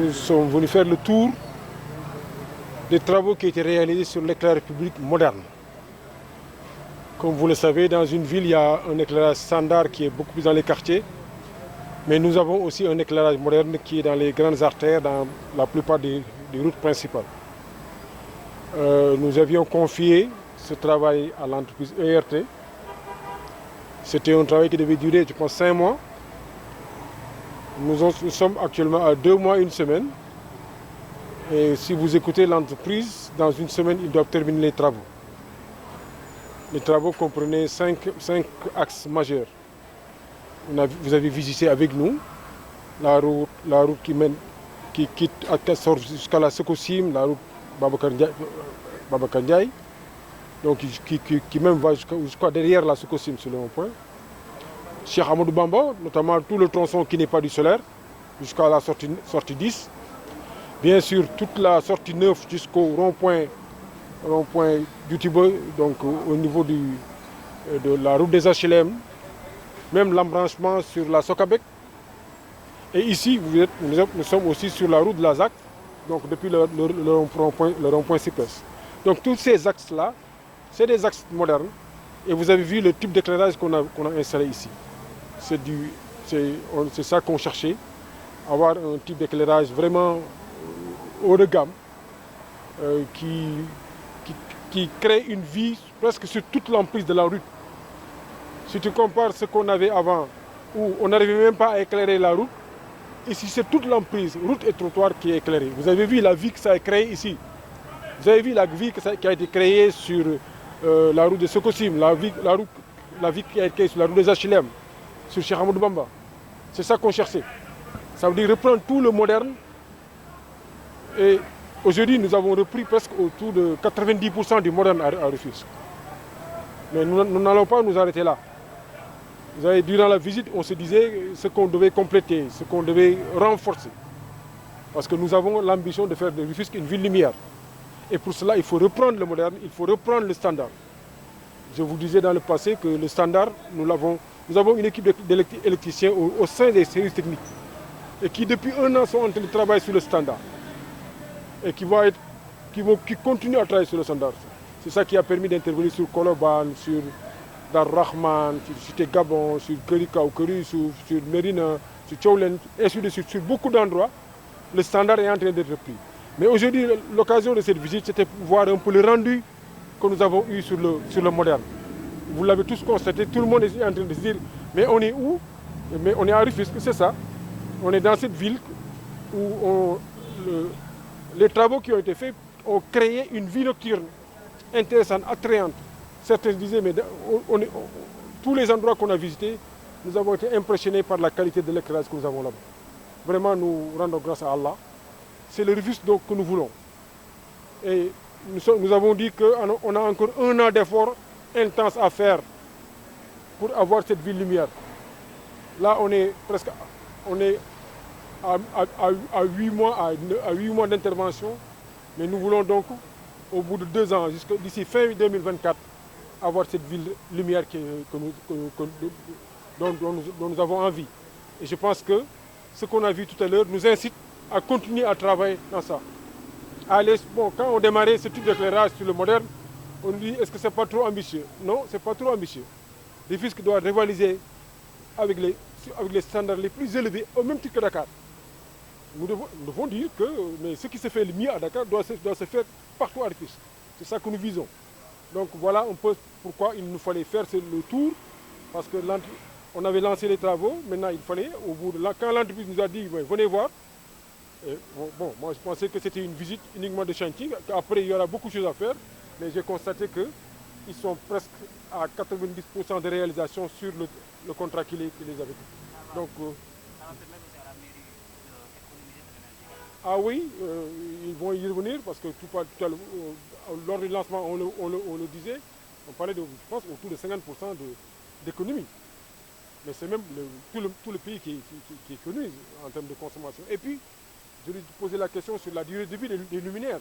nous sommes venus faire le tour des travaux qui ont été réalisés sur l'éclairage public moderne. Comme vous le savez, dans une ville, il y a un éclairage standard qui est beaucoup plus dans les quartiers, mais nous avons aussi un éclairage moderne qui est dans les grandes artères, dans la plupart des routes principales. Nous avions confié ce travail à l'entreprise ERT. C'était un travail qui devait durer, je pense, 5 mois. Nous sommes actuellement à 2 mois, 1 semaine. Et si vous écoutez l'entreprise, dans 1 semaine, ils doivent terminer les travaux. Les travaux comprenaient 5 axes majeurs. Vous avez visité avec nous la route qui quitte à Kassor jusqu'à la Sococim, la route Babacar Ndiaye, donc qui même va jusqu'à derrière la Sococim sur le rond-point. Cheikh Amadou Bamba, notamment tout le tronçon qui n'est pas du solaire, jusqu'à la sortie 10. Bien sûr, toute la sortie 9 jusqu'au rond-point du Tibou, donc au niveau de la route des HLM, même l'embranchement sur la Sokabek. Et ici, nous sommes aussi sur la route de la ZAC, donc depuis le rond-point CIPES. Donc tous ces axes-là, c'est des axes modernes. Et vous avez vu le type d'éclairage qu'on a installé ici. C'est ça qu'on cherchait, avoir un type d'éclairage vraiment haut de gamme, qui crée une vie presque sur toute l'emprise de la rue. Si tu compares ce qu'on avait avant, où on n'arrivait même pas à éclairer la route, ici c'est toute l'emprise, route et trottoir qui est éclairée. Vous avez vu la vie que ça a créé ici. Vous avez vu la vie qui a été créée sur la route de Sococim, la vie qui a été créée sur la route des HLM, sur Cheikh Amadou Bamba. C'est ça qu'on cherchait. Ça veut dire reprendre tout le moderne. Et aujourd'hui, nous avons repris presque autour de 90% du moderne à Rufisque. Mais nous n'allons pas nous arrêter là. Vous savez, durant la visite, on se disait ce qu'on devait compléter, ce qu'on devait renforcer. Parce que nous avons l'ambition de faire de Rufisque une ville lumière. Et pour cela, il faut reprendre le moderne, il faut reprendre le standard. Je vous disais dans le passé que le standard, nous avons une équipe d'électriciens au sein des services techniques. Et qui depuis 1 an sont en train de travailler sur le standard. Et qui continuent à travailler sur le standard. C'est ça qui a permis d'intervenir sur Koloban, sur Dar Rahman, sur Cité Gabon, sur Kerika ou Kerisou, sur Merina, sur Tchoulen, et ainsi de suite. Sur beaucoup d'endroits, le standard est en train d'être repris. Mais aujourd'hui, l'occasion de cette visite, c'était pour voir un peu le rendu que nous avons eu sur le moderne. Vous l'avez tous constaté, tout le monde est en train de se dire, mais on est où? Mais on est à Rufisque, c'est ça. On est dans cette ville où les travaux qui ont été faits ont créé une vie nocturne intéressante, attrayante. Certains disaient, mais tous les endroits qu'on a visités, nous avons été impressionnés par la qualité de l'éclairage que nous avons là-bas. Vraiment, nous rendons grâce à Allah. C'est le Rufisque donc que nous voulons. Et nous avons dit qu'on a encore 1 an d'efforts intenses à faire pour avoir cette ville lumière. Là, on est à 8 mois d'intervention, mais nous voulons donc, au bout de 2 ans, d'ici fin 2024, avoir cette ville lumière dont nous avons envie. Et je pense que ce qu'on a vu tout à l'heure nous incite à continuer à travailler dans ça. Quand on démarrait ce type d'éclairage sur le moderne, on nous dit, est-ce que ce n'est pas trop ambitieux? Non, ce n'est pas trop ambitieux. Rufisque doit rivaliser avec les standards les plus élevés, au même titre que Dakar. Nous devons dire que ce qui se fait le mieux à Dakar doit se faire partout à Rufisque. C'est ça que nous visons. Donc voilà un peu pourquoi il nous fallait faire le tour, parce qu'on avait lancé les travaux, maintenant il fallait, quand l'entreprise nous a dit, venez voir, moi je pensais que c'était une visite uniquement de chantier, qu'après il y aura beaucoup de choses à faire, mais j'ai constaté qu'ils sont presque à 90% de réalisation sur le contrat qui les avait. Donc, ah oui, ils vont y revenir parce que lors du lancement, on le disait, on parlait de, je pense, autour de 50% d'économie. Mais c'est même tout le pays qui économise en termes de consommation. Et puis, je lui ai posé la question sur la durée de vie des luminaires.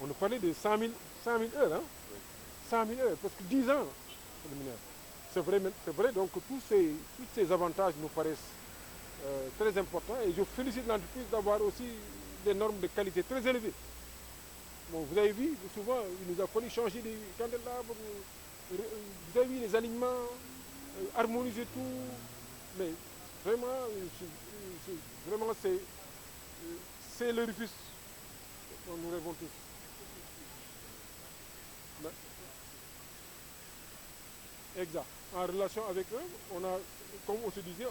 On nous parlait de 100 000 heures, hein? 100 000 heures, presque 10 ans de luminaire. C'est vrai, donc tous ces avantages nous paraissent très important et je félicite l'entreprise d'avoir aussi des normes de qualité très élevées. Bon, vous avez vu, souvent, il nous a fallu changer des candélabres, vous avez vu les alignements, harmoniser tout, mais vraiment, vraiment c'est le refus dont nous rêvons tous. Exact. En relation avec eux, comme on se disait,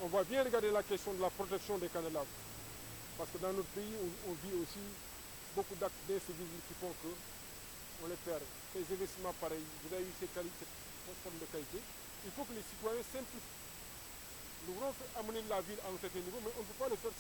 on va bien regarder la question de la protection des candélabres. Parce que dans notre pays, on vit aussi beaucoup d'actes d'incivisme qui font qu'on les perd. Ces investissements pareils, vous avez eu cette forme de qualité. Il faut que les citoyens simplifient. Nous voulons amener la ville à un certain niveau, mais on ne peut pas le faire